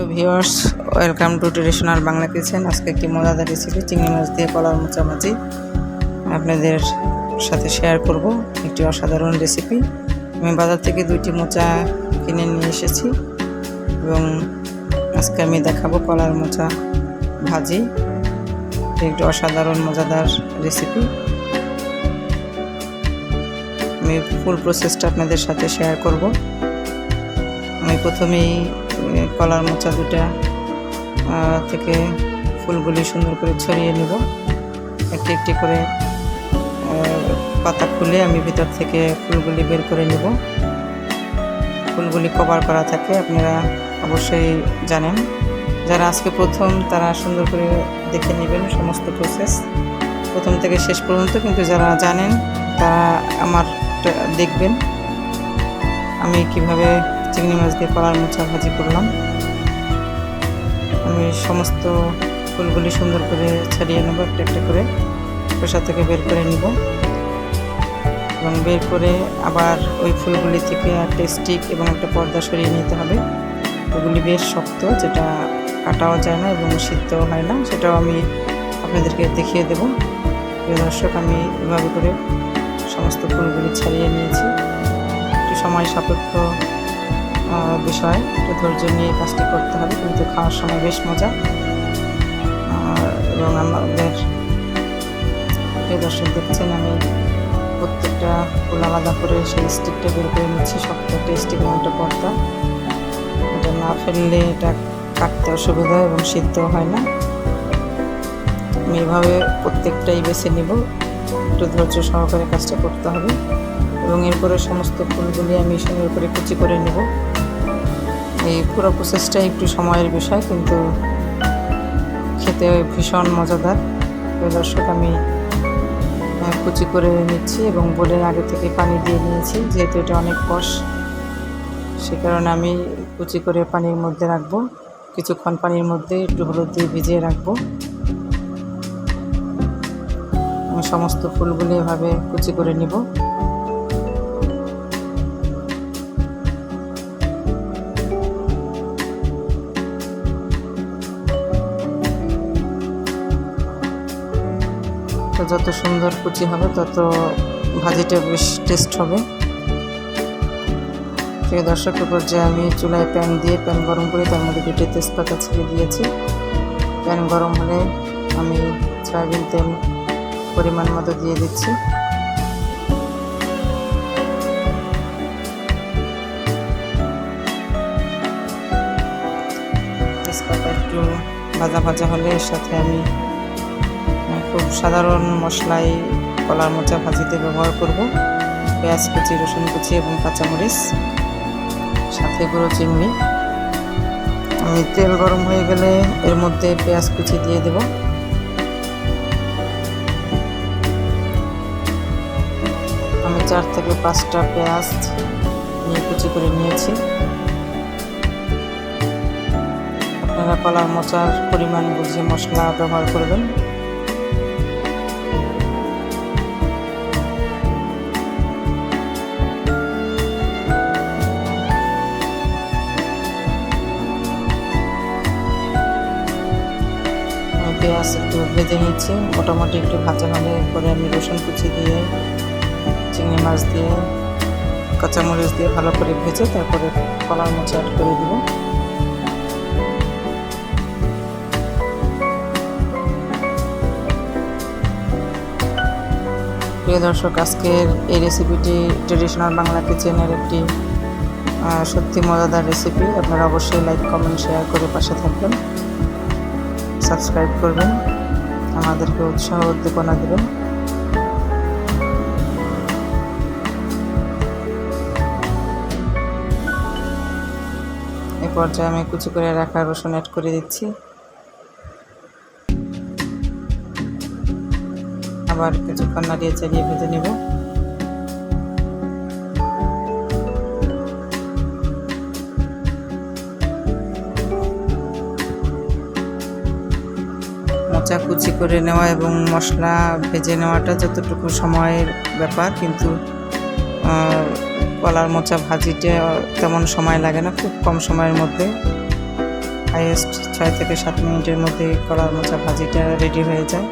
Hello viewers, welcome to traditional Bangla kitchen. আজকে একটি মজাদার রেসিপি চিংড়ি মাছ দিয়ে কলার মোচা ভাজি আপনাদের সাথে শেয়ার করব। একটি অসাধারণ রেসিপি। আমি বাজার থেকে 2টি মোচা কিনে নিয়ে এসেছি এবং আজকে আমি দেখাবো কলার মোচা ভাজি। একটি অসাধারণ মজাদার রেসিপি। আমি ফুল প্রসেসটা আপনাদের সাথে শেয়ার করব। আমি প্রথমেই কলার মোচা দুটা থেকে ফুলগুলি সুন্দর করে ছড়িয়ে নেব। একটি একটি করে পাতা খুলে আমি ভিতর থেকে ফুলগুলি বের করে নেব। ফুলগুলি কভার করা থাকে, আপনারা অবশ্যই জানেন। যারা আজকে প্রথম তারা সুন্দর করে দেখে নেবেন সমস্ত প্রসেস প্রথম থেকে শেষ পর্যন্ত, কিন্তু যারা জানেন তারা আমার দেখবেন আমি কিভাবে চিংড়ি মাছ দিয়ে কলার মোচা ভাজি করলাম। আমি সমস্ত ফুলগুলি সুন্দর করে ছাড়িয়ে নেব, একটা একটা করে খোসা থেকে বের করে নিব এবং বের করে আবার ওই ফুলগুলি থেকে একটা স্টিক এবং একটা পর্দা সরিয়ে নিতে হবে। ওগুলি বেশ শক্ত, যেটা কাটাও যায় না এবং সিদ্ধও হয় না, সেটাও আমি আপনাদেরকে দেখিয়ে দেব। প্রিয় দর্শক, আমি এভাবে করে সমস্ত ফুলগুলি ছাড়িয়ে নিয়েছি। একটু সময় সাপেক্ষ বিষয়, একটু ধৈর্য নিয়ে কাজটি করতে হবে, কিন্তু খাওয়ার সময় বেশ মজা। এবং আমাদের প্রিয় দর্শক দেখছেন আমি প্রত্যেকটা ফুল আলাদা করে সেই স্টিকটা বের করে নিচ্ছি। শক্ত একটা স্টিক এবং একটা পর্দা, এটা না ফেললে এটা কাটতে অসুবিধা এবং সিদ্ধও হয় না। আমি এভাবে প্রত্যেকটাই বেছে নিব, একটু ধৈর্য সহকারে কাজটা করতে হবে। এবং এরপরে সমস্ত ফুলগুলি আমি সুন্দর করে কুচি করে নেব। এই পুরো প্রসেসটা একটু সময়ের বিষয়, কিন্তু খেতে ভীষণ মজাদার। দর্শক, আমি কুচি করে নিচ্ছি এবং বলে আগে থেকে পানি দিয়ে নিয়েছি, যেহেতু এটা অনেক কষ, সে কারণে আমি কুচি করে পানির মধ্যে রাখবো। কিছুক্ষণ পানির মধ্যে একটু হলুদ দিয়ে ভিজিয়ে রাখবো। আমি সমস্ত ফুলগুলি এভাবে কুচি করে নিব। যত সুন্দর কুচি হবে তত ভাজিটা বেশ টেস্ট হবে। প্রিয় দর্শক, পর্যায়ে আমি চুলায় প্যান গরম করে তার মধ্যে 2টি তেজপাতা ছেড়ে দিয়েছি। প্যান গরম হলে আমি সয়াবিন তেল পরিমাণ মতো দিয়ে দিচ্ছি। তেজপাতা একটু ভাজা ভাজা হলে এর সাথে আমি খুব সাধারণ মশলাই কলার মোচা ভাজিতে ব্যবহার করব। পেঁয়াজ কুচি, রসুন কুচি এবং কাঁচামরিচ, সাথে গুঁড়ো চিংড়ি। আমি তেল গরম হয়ে গেলে এর মধ্যে পেঁয়াজ কুচি দিয়ে দেব। আমি 4 থেকে 5টা পেঁয়াজ নিয়ে কুচি করে নিয়েছি। আপনারা কলার মোচার পরিমাণ বুঝে মশলা ব্যবহার করবেন। পেঁয়াজ একটু ভেজে নিচ্ছি, মোটামুটি একটু ভাজা হলে এরপরে আমি রসুন কুচি দিয়ে, চিংড়ি মাছ দিয়ে, কাঁচামরিচ দিয়ে ভালো করে ভেজে তারপরে কলার মোচা অ্যাড করে দিব। প্রিয় দর্শক, আজকের এই রেসিপিটি ট্রেডিশনাল বাংলা কিচেনের একটি সত্যি মজাদার রেসিপি। আপনারা অবশ্যই লাইক, কমেন্ট, শেয়ার করে পাশে থাকবেন, সাবস্ক্রাইব করবেন, আমাদেরকে উৎসাহ উদ্দীপনা দেবেন। এই পর্যায়ে আমি কুচি করে রাখা রসুন অ্যাড করে দিচ্ছি। আবার কিছুক্ষণ নাড়িয়ে চাড়িয়ে ভেজে নেব। মোচা কুচি করে নেওয়া এবং মশলা ভেজে নেওয়াটা যতটুকু সময়ের ব্যাপার, কিন্তু কলার মোচা ভাজিতে তেমন সময় লাগে না, খুব কম সময়ের মধ্যে হাইয়েস্ট 6 থেকে 7 মিনিটের মধ্যে কলার মোচা ভাজিটা রেডি হয়ে যায়।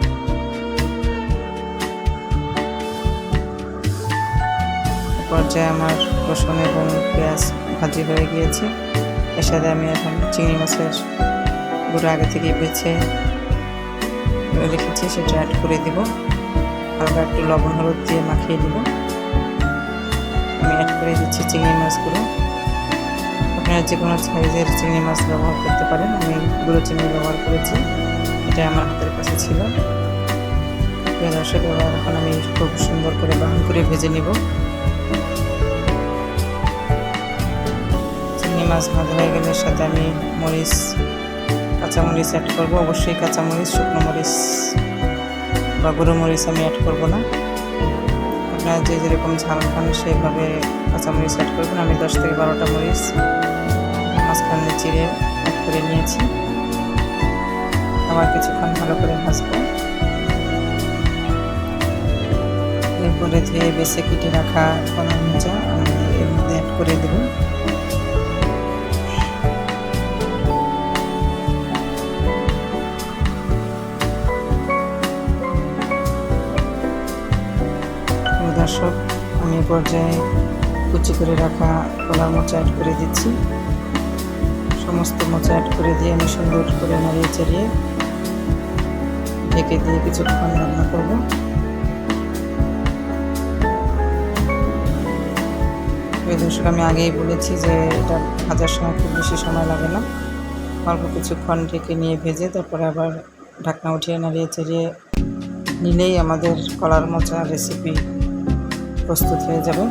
পর্যায়ে আমার রসুন এবং পেঁয়াজ ভাজি হয়ে গিয়েছে। এর সাথে আমি এখন চিংড়ি মাছের গুঁড়ো আগে থেকে বেছে রেখেছি, সেটা অ্যাড করে দিব। হালকা একটু লবণ হলুদ দিয়ে মাখিয়ে দিব। আমি অ্যাড করে দিচ্ছি চিংড়ি মাছগুলো। আপনারা যে কোনো সাইজের চিংড়ি মাছ ব্যবহার করতে পারেন, আমি গুঁড়ো চিংড়ি ব্যবহার করেছি, এটা আমার হাতের কাছে ছিল। প্রিয় দর্শক, এবার এখন আমি খুব সুন্দর করে ব্রাউন করে ভেজে নিব। চিংড়ি মাছ ভাজা হয়ে গেলে সাথে আমি কাঁচামরিচ অ্যাড করবো। অবশ্যই কাঁচামরিচ, শুকনো মরিচ বা গুঁড়ো মরিচ আমি অ্যাড করবো না। আপনারা যে যেরকম ঝাল খান সেইভাবে কাঁচামরিচ অ্যাড করবেন। আমি 10 থেকে 12টা মরিচ মাঝখানে চিড়ে অ্যাড করে নিয়েছি। আবার কিছুক্ষণ ভালো করে ভাজবো। এরপরে ধুয়ে বেছে কেটে রাখা কলার মোচা আমি এর মধ্যে অ্যাড করে দেব। দর্শক, আমি পর্যায়ে কুচি করে রাখা কলার মোচা অ্যাড করে দিচ্ছি। সমস্ত মোচা অ্যাড করে দিয়ে আমি সুন্দর করে নাড়িয়ে চাড়িয়ে ঢেকে দিয়ে কিছুক্ষণ রান্না করব। দর্শক, আমি আগেই বলেছি যে এটা ভাজার সময় খুব বেশি সময় লাগে না, অল্প কিছুক্ষণ ঢেকে নিয়ে ভেজে তারপরে আবার ঢাকনা উঠিয়ে নাড়িয়ে চাড়িয়ে নিলেই আমাদের কলার মোচা রেসিপি প্রস্তুত হয়ে যাবে।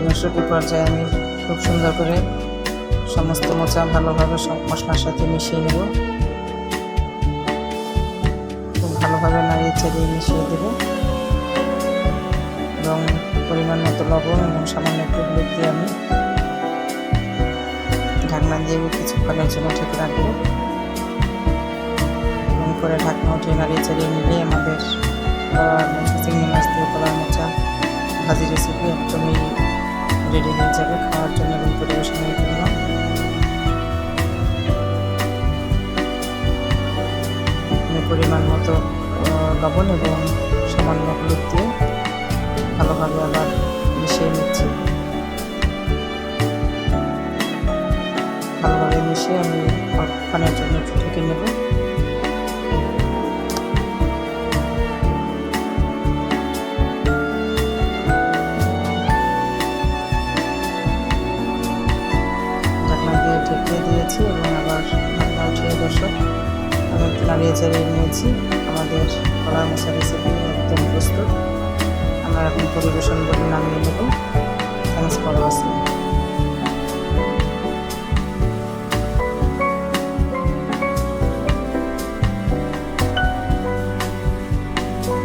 দর্শকের পর্যায়ে আমি খুব সুন্দর করে সমস্ত মোচা ভালোভাবে সব মশলার সাথে মিশিয়ে নেব। খুব ভালোভাবে নাড়িয়ে চাড়িয়ে মিশিয়ে দেব এবং পরিমাণ মতো লবণ এবং সামান্য একটু হলুদ দিয়ে আমি ঢাকনা দিয়ে কিছুক্ষণের জন্য ঢেকে রাখবো এবং পরে ঢাকনা উঠিয়ে নাড়িয়ে চাড়িয়ে নিলেই আমাদের চিংড়ি মাছ দিয়ে কলার মোচা ভাজি রেসিপি একদমই রেডি হয়ে যাবে খাওয়ার জন্য এবং পরিবেশনের জন্য। পরিমাণ মতো লবণ এবং সামান্য হলুদ দিয়ে ভালোভাবে আবার মিশিয়ে নিচ্ছি। ভালোভাবে মিশিয়ে আমি অল্পক্ষণের জন্য ঢেকে নেব। ঢেকে দিয়েছি এবং আবার ঢাকনা উঠিয়ে দর্শক আমি একটু নাড়িয়ে চাড়িয়ে নিয়েছি। আমাদের কলার মোচা রেসিপি একদম প্রস্তুত। আমরা এখন পরিবেশন করে নামিয়ে নেব। Thanks for watching.